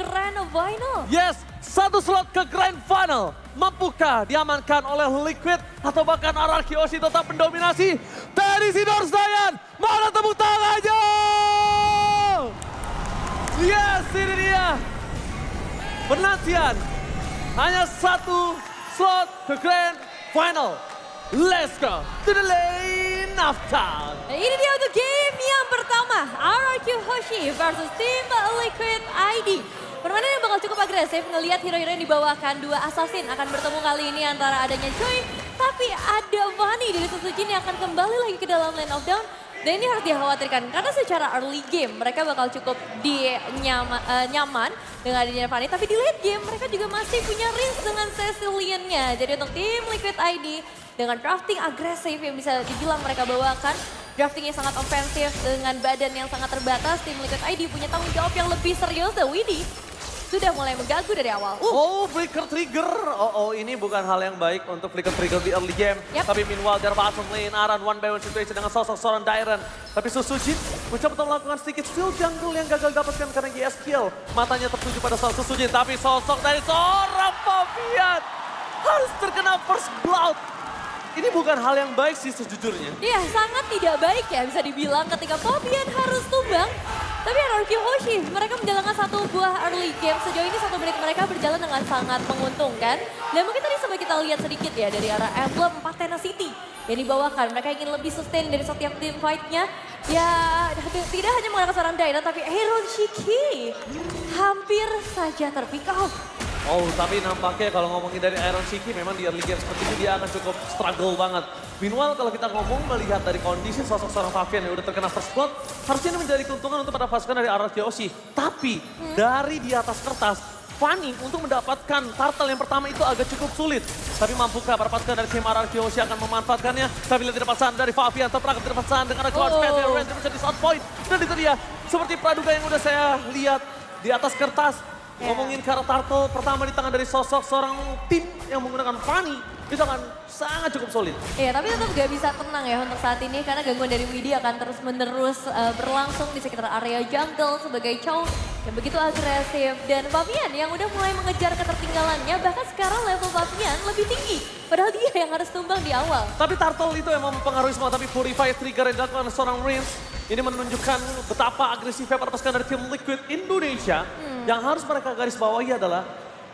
Grand Final. Yes, satu slot ke Grand Final. Mampukah diamankan oleh Liquid atau bahkan RRQ Oshi tetap mendominasi? Dari Sidor Dayan, mana tepuk tangannya? Yes, ini dia. Penantian hanya satu slot ke Grand Final. Let's go to the lane of time. Nah, ini dia untuk game yang pertama. RRQ Hoshi versus tim Liquid ID. Permainan yang bakal cukup agresif, ngelihat hero-hero yang dibawakan. Dua assassin akan bertemu kali ini antara adanya Choi, tapi ada Vani dari Susujin yang akan kembali lagi ke dalam lane of down. Dan ini harus dikhawatirkan karena secara early game mereka bakal cukup nyaman dengan adanya Vani. Tapi di late game mereka juga masih punya risk dengan Cecilian-nya. Jadi untuk tim Liquid ID dengan drafting agresif yang bisa dibilang mereka bawakan. Drafting yang sangat ofensif dengan badan yang sangat terbatas. Tim Liquid ID punya tanggung jawab yang lebih serius. The Widdy sudah mulai mengganggu dari awal. Oh, flicker trigger. Oh, ini bukan hal yang baik untuk flicker trigger di early game. Yep. Tapi meanwhile, dari bottom lane, Aran one by one situation dengan sosok seorang Dairen. Tapi Susujin mencoba untuk melakukan sedikit steal jungle yang gagal dapatkan karena GS kill. Matanya tertuju pada seorang Susujin, tapi sosok dari seorang Fabian harus terkena first blood. Ini bukan hal yang baik sih sejujurnya. Iya, sangat tidak baik ya bisa dibilang ketika Fabian harus tumbang. Tapi RRQ Hoshi, mereka menjalankan satu buah early game. Sejauh ini 1 menit mereka berjalan dengan sangat menguntungkan. Dan mungkin tadi sampai kita lihat sedikit ya dari arah emblem Pathena City yang dibawakan. Mereka ingin lebih sustain dari setiap team fight-nya. Ya, tidak hanya menggunakan seorang Dairen, tapi Aaron Shiki hampir saja terpick off. Oh, tapi nampaknya kalau ngomongin dari Iron Shiki memang di early game seperti ini dia akan cukup struggle banget. Meanwhile kalau kita ngomong melihat dari kondisi sosok seorang Fabian yang udah terkena first blood, harusnya ini menjadi keuntungan untuk pada pasukan dari RRQ Oshi. Tapi dari di atas kertas, Fanny untuk mendapatkan turtle yang pertama itu agak cukup sulit. Tapi mampukah para pasukan dari tim RRQ Oshi akan memanfaatkannya? Tapi lihat di depan dari Fabian, terperangkap di depan dengan Cloud Space, Range bisa di shot point. Dan itu dia, seperti praduga yang udah saya lihat di atas kertas. Ngomongin karakter turtle pertama di tangan dari sosok seorang tim yang menggunakan Fanny, itu akan sangat cukup solid. Iya, tapi tetap gak bisa tenang ya untuk saat ini karena gangguan dari Widdy akan terus-menerus berlangsung di sekitar area jungle sebagai Chow yang begitu agresif. Dan Fabian yang udah mulai mengejar ketertinggalannya, bahkan sekarang level Fabian lebih tinggi. Padahal dia yang harus tumbang di awal. Tapi turtle itu yang mempengaruhi semua, tapi Purify trigger yang dilakukan oleh seorang Rins ini menunjukkan betapa agresifnya para pasukan dari tim Liquid Indonesia. Yang harus mereka garis bawahi adalah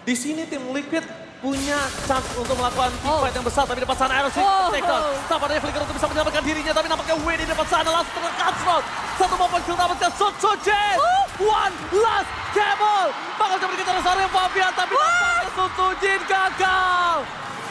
di sini tim Liquid punya chance untuk melakukan team fight yang besar, tapi di depan sana Iron Shiki take down. Tampaknya Flicker untuk bisa menyelamatkan dirinya, tapi nampaknya Wei di depan sana langsung terkena cutthroat. Satu momen kill dapatkan Susujin. One last cable. Bakal coba dikejar oleh seorang Fabian, tapi nampaknya Susujin gagal.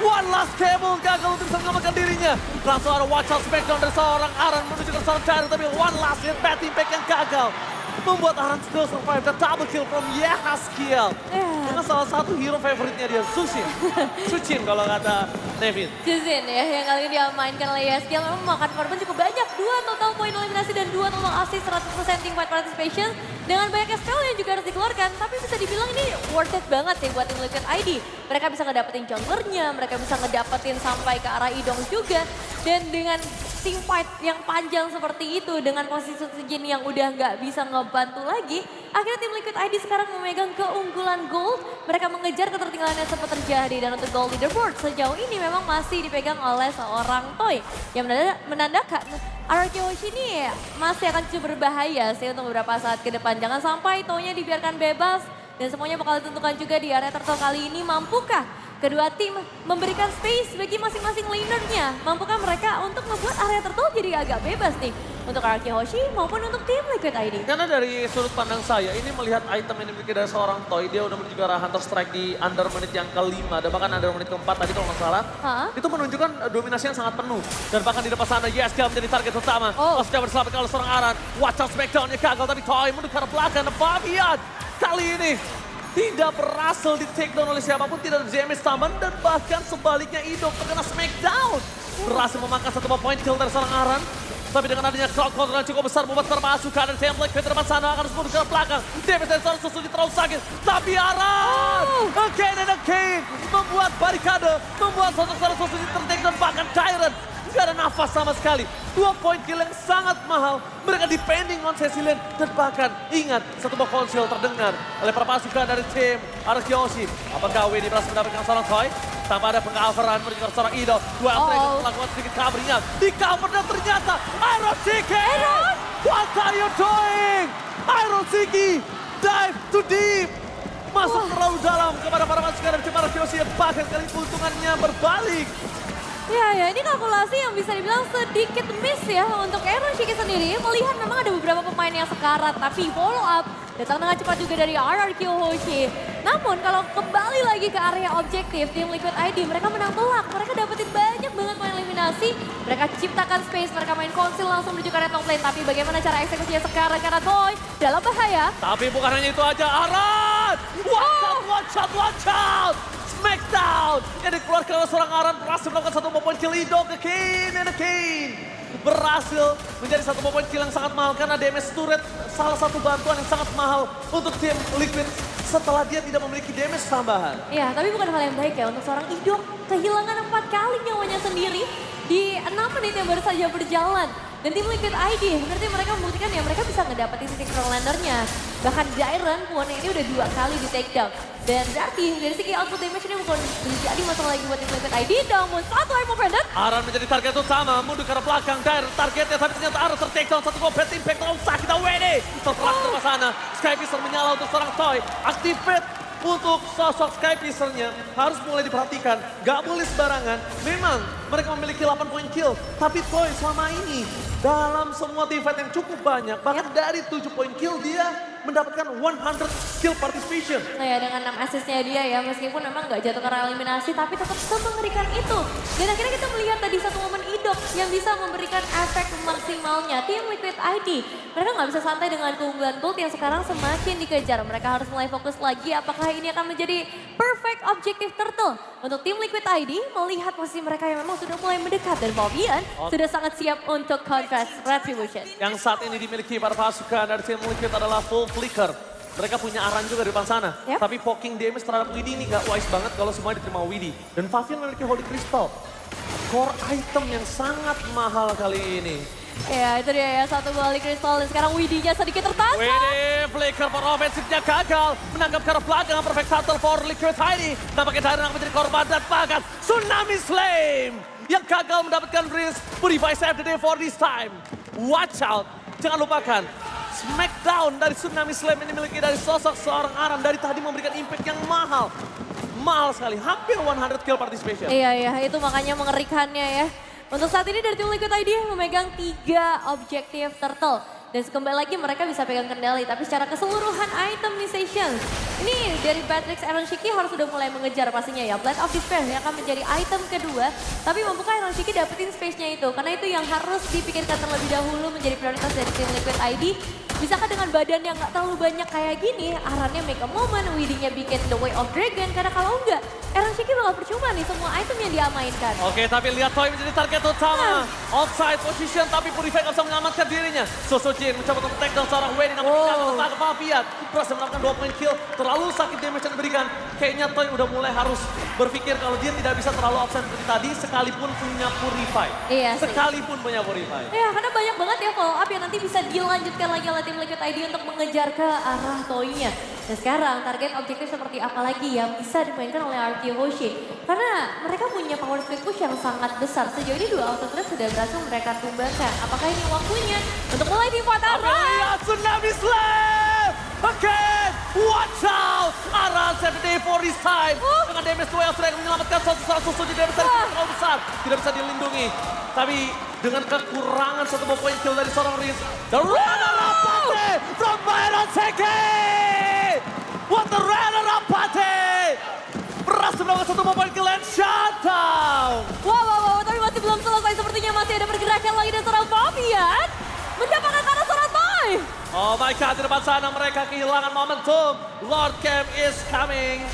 One last cable gagal untuk bisa menyelamatkan dirinya. Langsung ada watch out smackdown dari seorang Aran menuju ke seorang Dairen, tapi one last hit bad impact yang gagal. Membuat Aran still survive dan double kill from Yehaskiel. Dengan salah satu hero favoritnya dia, Suchin kalau kata David. Juzin ya, yang kali ini diamainkan oleh Yehaskiel memang memakan korban cukup banyak. 2 total poin eliminasi dan 2 total assist, 100% team fight participation. Dengan banyak spell yang juga harus dikeluarkan, tapi bisa dibilang ini worth it banget sih buat tim Liquid ID. Mereka bisa ngedapetin junglernya, mereka bisa ngedapetin sampai ke arah Idong juga. Dan dengan team fight yang panjang seperti itu, dengan posisi Susujin yang udah nggak bisa ngebantu lagi, akhirnya tim Liquid ID sekarang memegang keunggulan gold. Mereka mengejar ketertinggalan yang sempat terjadi, dan untuk gold leaderboard sejauh ini memang masih dipegang oleh seorang Toy. Yang menandakan RRQ Hoshi ini masih akan cukup berbahaya sih untuk beberapa saat ke depan. Jangan sampai Toy-nya dibiarkan bebas dan semuanya bakal ditentukan juga di area turtle kali ini. Mampukah kedua tim memberikan space bagi masing-masing lanernya? Mampukah mereka untuk membuat area turtle jadi agak bebas nih untuk RRQ Hoshi maupun untuk tim Liquid ID? Karena dari sudut pandang saya, ini melihat item yang dimiliki dari seorang Toy, dia udah menuju ke arah Hunter Strike di under menit yang ke-5 dan bahkan under menit ke-4 tadi kalau nggak salah. Itu menunjukkan dominasi yang sangat penuh. Dan bahkan di depan sana Yehaskiel menjadi target utama. Sudah berselamatkan oleh seorang Aran. Watch out smackdown-nya gagal, tapi Toy menuju ke arah belakang. Dan Fabian kali ini tidak berhasil di take down oleh siapapun, tidak ada ZMS taman, dan bahkan sebaliknya Idong terkena smackdown. Berhasil memakan satu poin kill dari seorang Aran. Tapi dengan adanya crowd control yang cukup besar membuat terpasukan dari template ke depan sana akan menuju ke belakang. Damage dari seorang Susujin terlalu sakit. Tapi Aran again and again membuat barikade, membuat sosok seorang Susujin tertake down, bahkan Dairen Gak ada nafas sama sekali. 2 poin kill yang sangat mahal. Mereka depending on Cecilian. Dan bahkan ingat satu buah konsil terdengar oleh para pasukan dari tim Arkeoshi. Apakah WD berhasil mendapatkan seorang Toy? Tanpa ada pengcoveran menuju ke seorang Ido. Dua Tracer melakukan sedikit covernya. Di cover dan ternyata Iron Shiki! What are you doing? Iron Shiki dive too deep. Masuk terlalu dalam kepada para pasukan dari tim Arkeoshi. Bahkan kali keuntungannya berbalik. Ya, ini kalkulasi yang bisa dibilang sedikit miss ya untuk Iron Shiki sendiri. Melihat memang ada beberapa pemain yang sekarat, tapi follow up datang dengan cepat juga dari RRQ Hoshi. Namun kalau kembali lagi ke area objektif, tim Liquid ID mereka menang telak. Mereka dapetin banyak banget poin eliminasi. Mereka ciptakan space, mereka main konsil langsung menuju ke red top lane. Tapi bagaimana cara eksekusinya sekarang karena Toy dalam bahaya. Tapi bukan hanya itu aja, Aran! Watch out! Smackdown yang dikeluarkan oleh seorang Aran berhasil melakukan satu poin kill Ido ke Kane and Kane berhasil menjadi satu poin kill yang sangat mahal karena damage turret salah satu bantuan yang sangat mahal untuk tim Liquid setelah dia tidak memiliki damage tambahan. Ya, tapi bukan hal yang baik ya untuk seorang Ido kehilangan 4 kali nyawanya sendiri di 6 menit yang baru saja berjalan. Dan tim Liquid ID, berarti mereka membuktikan ya mereka bisa ngedapetin sisi Landernya. Bahkan Jiren pun ini udah 2 kali di take down. Dan berarti dari segi output damage ini bukan menjadi masalah lagi buat tim Liquid ID. Namun satu Hyper Pendant. Aran menjadi target utama, mundur ke arah belakang. Jiren targetnya tapi ternyata Aran ter-take down. Satu bad impact terlalu sakit. WD terperang ke sana. Skypicer menyala untuk seorang Toy. Activate untuk sosok Skypicernya harus mulai diperhatikan. Gak boleh sembarangan. Memang mereka memiliki 8 poin kill. Tapi Toy selama ini dalam semua teamfight yang cukup banyak. Bahkan dari 7 poin kill dia mendapatkan 100 kill participation. Nah ya dengan 6 assist-nya dia ya meskipun memang gak jatuh karena eliminasi tapi tetap semengerikan itu. Dan akhirnya kita melihat tadi satu momen Idok yang bisa memberikan efek maksimalnya. Tim Liquid ID mereka gak bisa santai dengan keunggulan Gold yang sekarang semakin dikejar. Mereka harus mulai fokus lagi apakah ini akan menjadi perfect objective turtle. Untuk tim Liquid ID melihat posisi mereka yang memang sudah mulai mendekat dan Fabian sudah sangat siap untuk Contrast Retribution. Yang saat ini dimiliki para pasukan dari tim Liquid adalah full flicker. Mereka punya Aran juga di depan sana. Tapi poking damage terhadap Widdy ini gak wise banget kalau semua diterima Widdy. Dan Fabian memiliki Holy Crystal. Core item yang sangat mahal kali ini. Ya itu dia ya satu Holy Crystal dan sekarang Widdy-nya sedikit tertangkap. Widdy flicker for offensive-nya gagal. Menangkap ke arah belakang perfect shuttle for Liquid ID. Nampaknya Jiren akan menjadi korban dan bahkan Tsunami Flame yang gagal mendapatkan Breeze. Purify save the day for this time. Watch out, jangan lupakan. Smackdown dari Tsunami Slam ini dimiliki dari sosok seorang Aran dari tadi memberikan impact yang mahal. Mahal sekali, hampir 100 kill participation. Iya, itu makanya mengerikannya ya. Untuk saat ini dari tim Liquid ID memegang 3 objektif turtle. Dan kembali lagi mereka bisa pegang kendali, tapi secara keseluruhan itemization. Ini dari Patrick Iron Shiki harus sudah mulai mengejar pastinya ya. Blade of Despair yang akan menjadi item kedua. Tapi mampukah Iron Shiki dapetin space-nya itu? Karena itu yang harus dipikirkan terlebih dahulu menjadi prioritas dari tim Liquid ID. Bisakah dengan badan yang gak terlalu banyak kayak gini, Arannya make a moment, Widdy-nya bikin The Way of Dragon. Karena kalau enggak, Iron Shiki bakal percuma nih semua item yang dia mainkan. Oke, tapi lihat Toy menjadi target utama. Offside position, tapi Purify gak bisa menyelamatkan dirinya. Sosojin mencoba untuk take down seorang Widdy, namun tidak ke Fabian. Berhasil mendapatkan 2 point kill, terlalu sakit damage yang diberikan. Kayaknya Toy udah mulai harus berpikir kalau dia tidak bisa terlalu absen seperti tadi, sekalipun punya Purify. Iya sih. Sekalipun punya Purify. Ya, karena banyak banget ya follow up yang nanti bisa dilanjutkan lagi oleh tim Liquid ID untuk mengejar ke arah Toy-nya. Dan sekarang target objektif seperti apa lagi yang bisa dimainkan oleh RQ Hoshi. Karena mereka punya power split push yang sangat besar. Sejauh ini 2 auto threat sudah berhasil mereka tumbangkan. Apakah ini waktunya untuk mulai di-fight Aran? Lihat Tsunami Slam! Again! Watch out! Aran save the day for this time. Dengan damage 2 yang sudah menyelamatkan satu susu di damage terlalu besar. Tidak bisa dilindungi. Tapi dengan kekurangan satu poin kill dari seorang Riz. The runner-up party from Byron Seki! What the runner-up party! Berhasil melakukan satu poin kill and shutdown! Wow, tapi masih belum selesai. Sepertinya masih ada pergerakan lagi dan seorang Fabian mendapatkan tanah seorang Toy. Oh my god, di depan sana mereka kehilangan momentum. Lord Camp is coming.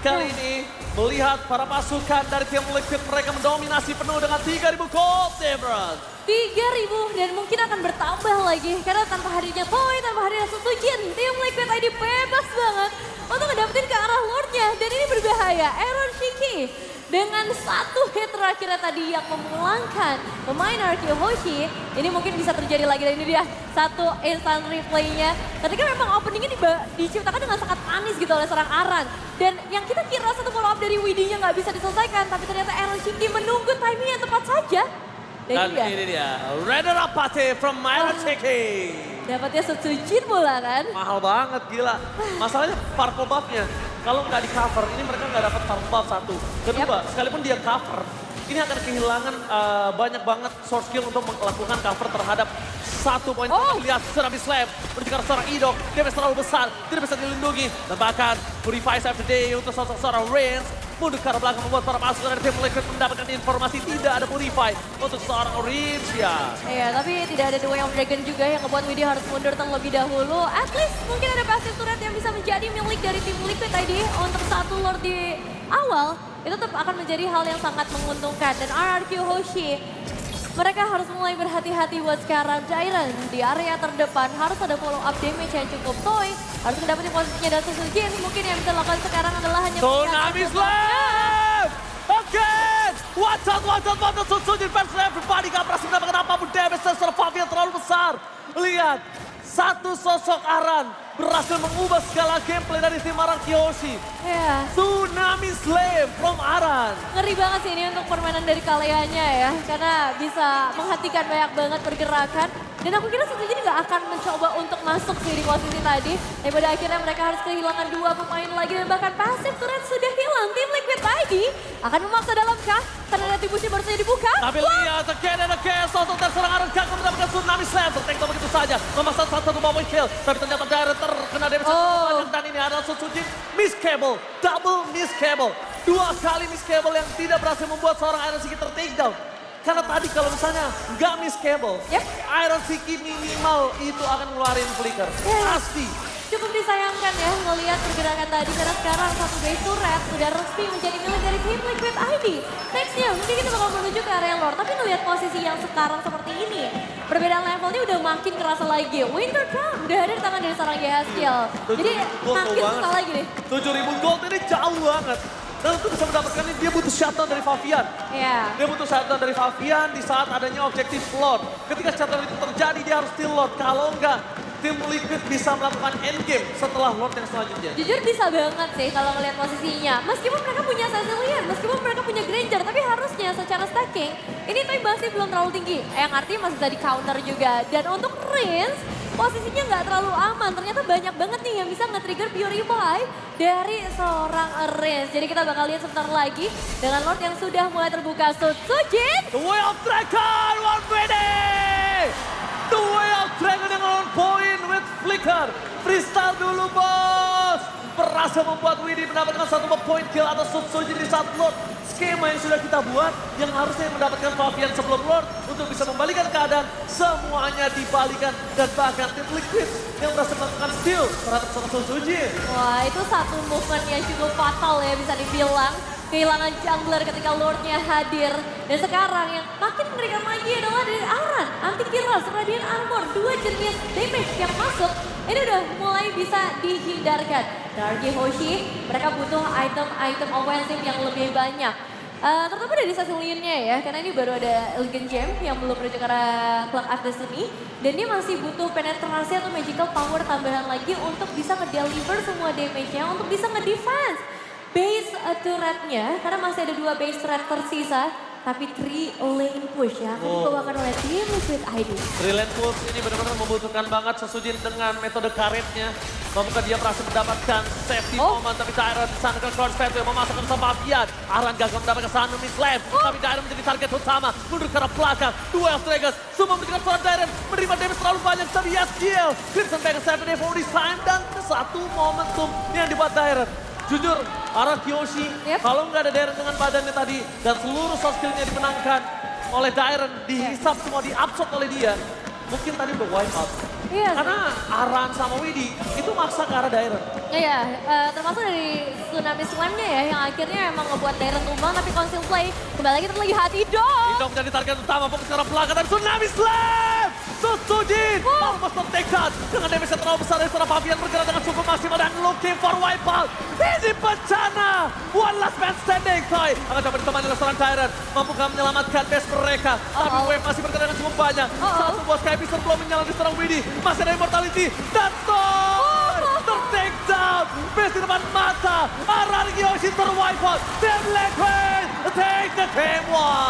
Kali ini melihat para pasukan dari tim Liquid mereka mendominasi penuh dengan 3.000 gold difference. 3.000 dan mungkin akan bertambah lagi karena tanpa hadirnya Toy, tanpa hadirnya Sutujin, tim Liquid ID bebas banget untuk ngedapetin ke arah Lordnya dan ini berbahaya. Iron Shiki dengan satu hit terakhirnya tadi yang memulangkan pemain RQ Hoshi. Ini mungkin bisa terjadi lagi, dan ini dia satu instant replaynya. Ketika memang openingnya diciptakan dengan sangat manis gitu oleh seorang Aran. Dan yang kita kira satu follow up dari WD-nya nggak bisa diselesaikan, tapi ternyata Aaron Shinki menunggu timing yang tepat saja. Dan ini dia, Redder Apate from Aaron Shinki. Dapatnya Setsujin pula kan. Mahal banget, gila. Masalahnya purple buff-nya, kalau nggak di cover, ini mereka nggak dapat purple buff satu. Kedua, sekalipun dia cover, ini akan kehilangan banyak banget source skill untuk melakukan cover terhadap satu poin. Lihat Tsunami Slam menuju ke seorang Idok, dia terlalu besar, tidak bisa dilindungi. Dan bahkan Purify After Day untuk seorang Reigns. Mundur ke arah belakang membuat para pasukan dari tim Liquid mendapatkan informasi tidak ada Purify untuk seorang Reigns ya. Iya, tapi tidak ada The Way of Dragon juga yang ngebuat Widhi harus mundur terlebih dahulu. At least mungkin ada passive turret yang bisa menjadi milik dari tim Liquid tadi untuk satu Lord di awal. Itu tetap akan menjadi hal yang sangat menguntungkan. Dan RRQ Hoshi, mereka harus mulai berhati-hati buat sekarang. Dairon di area terdepan harus ada follow up damage yang cukup toy. Harus mendapatkan posisinya dan Setsujin. Mungkin yang bisa dilakukan sekarang adalah hanya Tsunami Slam! Again! Watch out, Setsujin versus everybody. Gak berhasil mendapatkan apapun damage dan seorang Fabian terlalu besar. Lihat, satu sosok Aran berhasil mengubah segala gameplay dari tim RRQ Hoshi. Yeah. Tsunami Slam from Aran. Ngeri banget sih ini untuk permainan dari Kaleanya ya. Karena bisa menghentikan banyak banget pergerakan. Dan aku kira Setsujin nggak akan mencoba untuk masuk sih di posisi tadi. Dan pada akhirnya mereka harus kehilangan dua pemain lagi. Dan bahkan passive turret sudah hilang. Tim Liquid tadi akan memaksa dalam kah? Karena retribusi baru saja dibuka. Tapi lihat again and again. Sosok dari seorang Aran gagal mendapatkan Tsunami Slam. Tertengok begitu saja. Memaksa satu point kill. Tapi ternyata direct terkena damage banyak. Dan ini adalah Setsujin miss cable. Double miss cable. Dua kali miss cable yang tidak berhasil membuat seorang Iron Siki ter-takedown. Karena tadi kalau misalnya nggak miss cable, Iron Siki minimal itu akan ngeluarin flicker. Pasti. Cukup disayangkan ya ngelihat pergerakan tadi, karena sekarang satu base turret sudah resmi menjadi milik dari tim Liquid ID. Nextnya mungkin kita bakal menuju ke area Lord, tapi ngelihat posisi yang sekarang seperti ini, perbedaan levelnya udah makin kerasa lagi. Winter Crown udah ada di tangan dari seorang Yeskiel. Jadi makin susah lagi nih. 7.000 gold ini jauh banget. Dan untuk bisa mendapatkan ini dia butuh shutdown dari Fabian. Dia butuh shutdown dari Fabian di saat adanya objektif Lord. Ketika shutdown itu terjadi dia harus steal Lord. Kalau enggak, tim Liquid bisa melakukan endgame setelah Lord yang selanjutnya. Jujur bisa banget sih kalau ngelihat posisinya. Meskipun mereka punya Cecilian, meskipun mereka punya Granger, tapi harusnya secara stacking ini time masih belum terlalu tinggi. Yang artinya masih bisa di counter juga. Dan untuk Reigns, posisinya nggak terlalu aman. Ternyata banyak banget nih yang bisa nge-trigger Purify dari seorang Reigns. Jadi kita bakal lihat sebentar lagi dengan Lord yang sudah mulai terbuka. Setsujin! The Way of Dragon, one minute! The Way of Dragon yang on point with flicker. Freestyle dulu bos. Berhasil membuat Widhi mendapatkan satu point kill atas Setsujin di saat Lord. Skema yang sudah kita buat yang harusnya mendapatkan Fabian sebelum Lord untuk bisa membalikan keadaan. Semuanya dibalikan dan bahkan tim Liquid yang berhasil melakukan steal terhadap seorang Setsujin. Wah, itu satu movement yang cukup fatal ya bisa dibilang. Kehilangan jungler ketika Lordnya hadir. Dan sekarang yang makin mengerikan lagi adalah dari Aran. Anti-Kiras, Radiant Armor, dua jenis damage yang masuk. Ini udah mulai bisa dihindarkan. Dari Hoshi, mereka butuh item-item offensive yang lebih banyak. Terutama dari Cecilian-nya ya, karena ini baru ada Elegant Gem yang belum menuju ke arah Clock of Destiny. Dan dia masih butuh penetrasi atau magical power tambahan lagi untuk bisa nge-deliver semua damage-nya, untuk bisa nge-defense base turretnya, karena masih ada dua base turret tersisa. Tapi 3 lane push ya, akan dibawakan oleh tim Liquid ID. 3 lane push ini benar-benar membutuhkan banget Setsujin dengan metode karetnya. Mampukah dia berhasil mendapatkan safety moment, tapi Dairon di sana ke cross yang memasukkan sama Fabian. Aran gagal mendapatkan Tsunami Slam, tapi Dairon menjadi target utama. Mundur ke arah belakang, dua Dragons, semua memberikan seorang Dairon, menerima damage terlalu banyak dari Yeskiel. Crimson Bang 7 day for this time, dan satu momentum yang dibuat Dairon. Jujur, RRQ Hoshi, kalau nggak ada Dairon dengan badannya tadi, dan seluruh soft skillnya dimenangkan oleh Dairon, dihisap semua, diabsorb oleh dia, mungkin tadi udah wipe out. Karena Aran sama Widhi itu maksa ke arah Dairon. Iya, termasuk dari Tsunami Slam-nya ya, yang akhirnya emang ngebuat Dairon tumbang, tapi conceal play kembali lagi terlihat Idok. Idok menjadi target utama, fokus ke arah belakang, dan Tsunami Slam! Susujin. Almost take down. Dengan damage yang terlalu besar dari seorang Fabian bergerak dengan cukup maksimal dan looking for Wipeout. Ini bencana. One last man standing, Toy. Akan coba ditemani oleh seorang Tyrant. Mampukah menyelamatkan base mereka. Tapi Wave masih bergerak dengan cukup banyak. Satu buah Sky Pistol belum menyala di seorang Widdy. Masih ada Immortality. Dan Toy ter-take down. Base di depan mata. Arargi Yoshi ter-wipeout. Team Liquid take the game one.